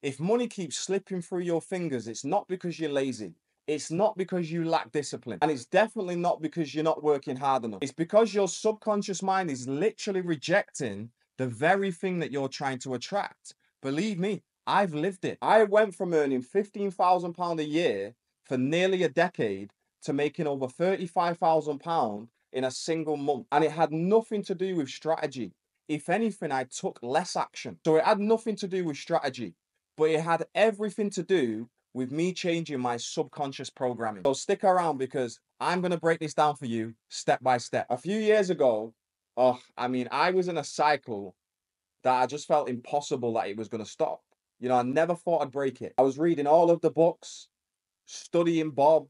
If money keeps slipping through your fingers, it's not because you're lazy. It's not because you lack discipline. And it's definitely not because you're not working hard enough. It's because your subconscious mind is literally rejecting the very thing that you're trying to attract. Believe me, I've lived it. I went from earning £15,000 a year for nearly a decade to making over £35,000 in a single month. And it had nothing to do with strategy. If anything, I took less action. So it had nothing to do with strategy, but it had everything to do with me changing my subconscious programming. So stick around because I'm going to break this down for you step by step. A few years ago, I was in a cycle that I just felt impossible that it was going to stop. I never thought I'd break it. I was reading all of the books, studying Bob,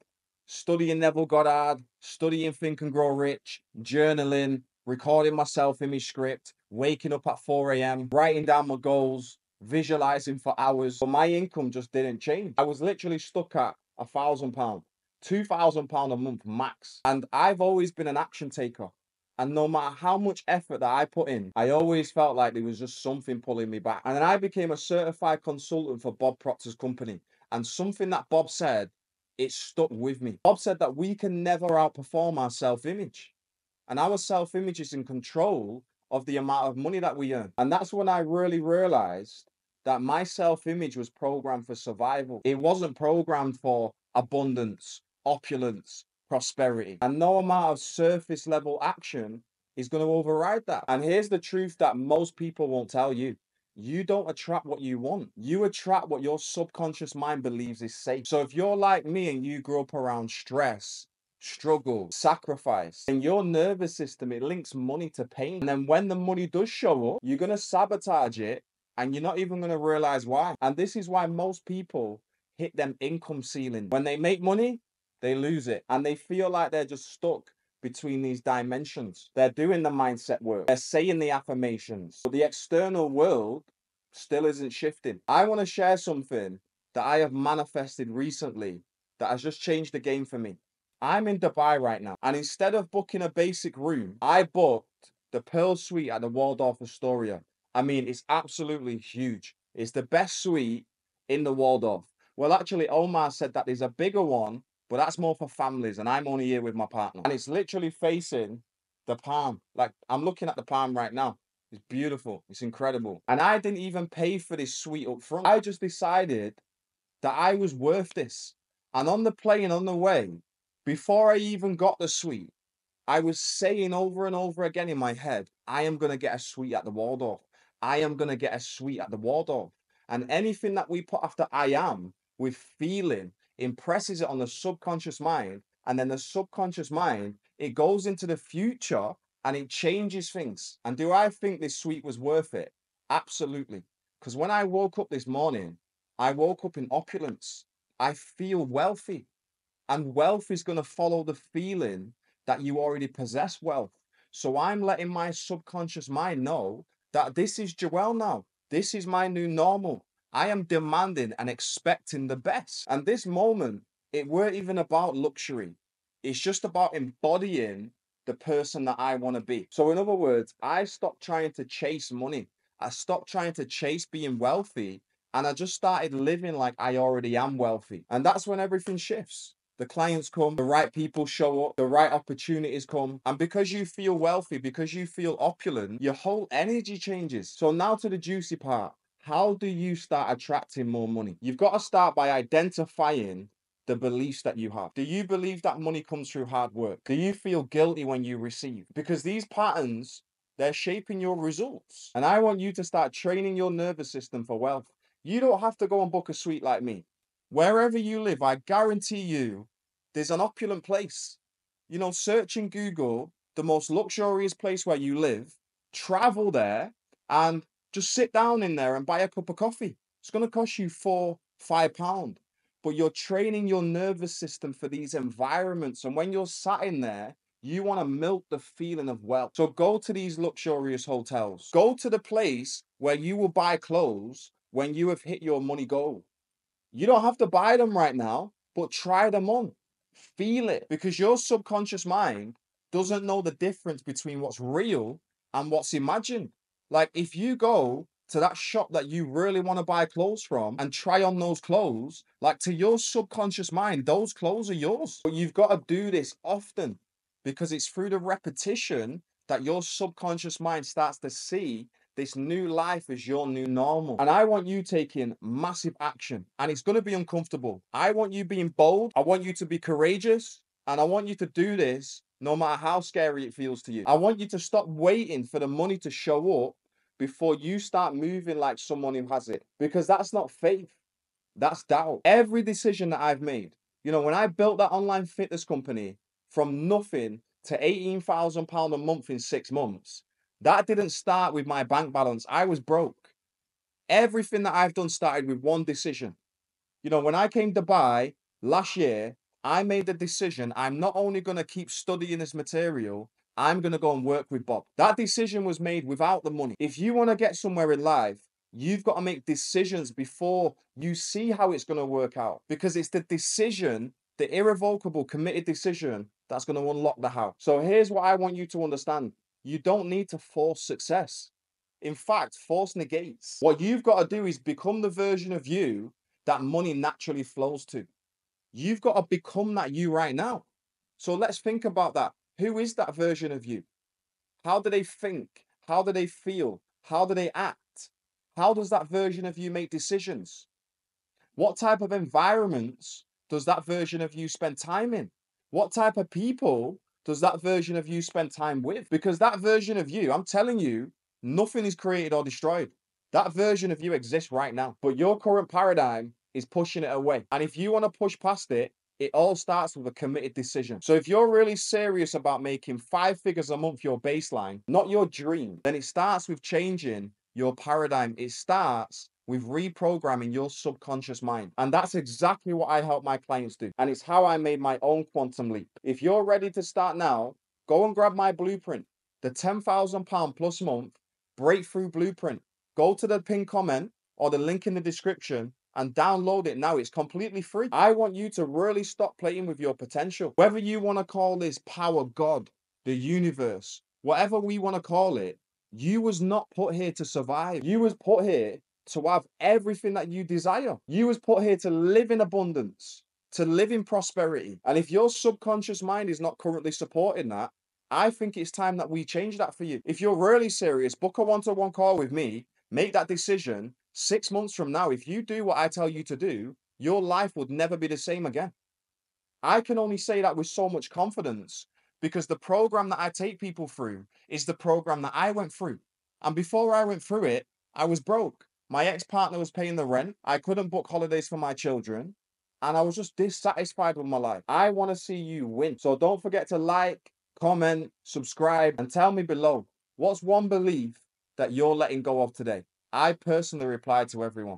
studying Neville Goddard, studying Think and Grow Rich, journaling, recording myself in my script, waking up at 4 a.m., writing down my goals, visualizing for hours. But my income just didn't change. I was literally stuck at £1,000, £2,000 a month max. And I've always been an action taker. And no matter how much effort that I put in, I always felt like there was just something pulling me back. And then I became a certified consultant for Bob Proctor's company. And something that Bob said, it stuck with me. Bob said that we can never outperform our self-image. And our self-image is in control of the amount of money that we earn. And that's when I really realized that my self-image was programmed for survival. It wasn't programmed for abundance, opulence, prosperity. And no amount of surface level action is going to override that. And here's the truth that most people won't tell you. You don't attract what you want. You attract what your subconscious mind believes is safe. So if you're like me and you grew up around stress, struggle, sacrifice, and your nervous system, it links money to pain. And then when the money does show up, you're going to sabotage it and you're not even going to realize why. And this is why most people hit them income ceiling. When they make money, they lose it. And they feel like they're just stuck between these dimensions. They're doing the mindset work. They're saying the affirmations. But the external world still isn't shifting. I want to share something that I have manifested recently that has just changed the game for me. I'm in Dubai right now. And instead of booking a basic room, I booked the Pearl Suite at the Waldorf Astoria. I mean, it's absolutely huge. It's the best suite in the Waldorf. Well, actually, Omar said that there's a bigger one, but that's more for families, and I'm only here with my partner. And it's literally facing the palm. Like, I'm looking at the palm right now. It's beautiful. It's incredible. And I didn't even pay for this suite up front. I just decided that I was worth this. And on the plane, on the way, before I even got the suite, I was saying over and over again in my head, I am going to get a suite at the Waldorf. I am going to get a suite at the Waldorf. And anything that we put after I am with feeling impresses it on the subconscious mind. And then the subconscious mind, it goes into the future and it changes things. And do I think this suite was worth it? Absolutely. Because when I woke up this morning, I woke up in opulence. I feel wealthy. And wealth is going to follow the feeling that you already possess wealth. So I'm letting my subconscious mind know that this is Joel now. This is my new normal. I am demanding and expecting the best. And this moment, it weren't even about luxury. It's just about embodying the person that I want to be. So in other words, I stopped trying to chase money. I stopped trying to chase being wealthy. And I just started living like I already am wealthy. And that's when everything shifts. The clients come, the right people show up, the right opportunities come. And because you feel wealthy, because you feel opulent, your whole energy changes. So now to the juicy part. How do you start attracting more money? You've got to start by identifying the beliefs that you have. Do you believe that money comes through hard work? Do you feel guilty when you receive? Because these patterns, they're shaping your results. And I want you to start training your nervous system for wealth. You don't have to go and book a suite like me. Wherever you live, I guarantee you, there's an opulent place. Search in Google the most luxurious place where you live, travel there, and just sit down in there and buy a cup of coffee. It's going to cost you £4-5. But you're training your nervous system for these environments. And when you're sat in there, you want to milk the feeling of wealth. So go to these luxurious hotels. Go to the place where you will buy clothes when you have hit your money goal. You don't have to buy them right now, but try them on. Feel it, because your subconscious mind doesn't know the difference between what's real and what's imagined. Like if you go to that shop that you really want to buy clothes from and try on those clothes, like to your subconscious mind, those clothes are yours. But you've got to do this often because it's through the repetition that your subconscious mind starts to see this new life as your new normal. And I want you taking massive action, and it's going to be uncomfortable. I want you being bold. I want you to be courageous, and I want you to do this no matter how scary it feels to you. I want you to stop waiting for the money to show up before you start moving like someone who has it, because that's not faith. That's doubt. Every decision that I've made, when I built that online fitness company from nothing to £18,000 a month in 6 months, that didn't start with my bank balance. I was broke. Everything that I've done started with one decision. When I came to Dubai last year, I made the decision I'm not only going to keep studying this material, I'm going to go and work with Bob. That decision was made without the money. If you want to get somewhere in life, you've got to make decisions before you see how it's going to work out, because it's the decision, the irrevocable, committed decision, that's going to unlock the how. So here's what I want you to understand. You don't need to force success. In fact, force negates. What you've got to do is become the version of you that money naturally flows to. You've got to become that you right now. So let's think about that. Who is that version of you? How do they think? How do they feel? How do they act? How does that version of you make decisions? What type of environments does that version of you spend time in? What type of people does that version of you spend time with? Because that version of you, I'm telling you, nothing is created or destroyed. That version of you exists right now, but your current paradigm is pushing it away. And if you want to push past it, it all starts with a committed decision. So if you're really serious about making 5 figures a month your baseline, not your dream, then it starts with changing your paradigm. It starts with reprogramming your subconscious mind. And that's exactly what I help my clients do. And it's how I made my own quantum leap. If you're ready to start now, go and grab my blueprint, the £10,000 plus month breakthrough blueprint. Go to the pinned comment or the link in the description and download it now. It's completely free. I want you to really stop playing with your potential. Whether you want to call this power, God, the universe, whatever we want to call it, you was not put here to survive. You was put here to have everything that you desire. You was put here to live in abundance, to live in prosperity. And if your subconscious mind is not currently supporting that, I think it's time that we change that for you. If you're really serious, book a one-to-one call with me, make that decision. 6 months from now, if you do what I tell you to do, your life would never be the same again. I can only say that with so much confidence because the program that I take people through is the program that I went through. And before I went through it, I was broke. My ex-partner was paying the rent. I couldn't book holidays for my children. And I was just dissatisfied with my life. I want to see you win. So don't forget to like, comment, subscribe, and tell me below, what's one belief that you're letting go of today? I personally reply to everyone.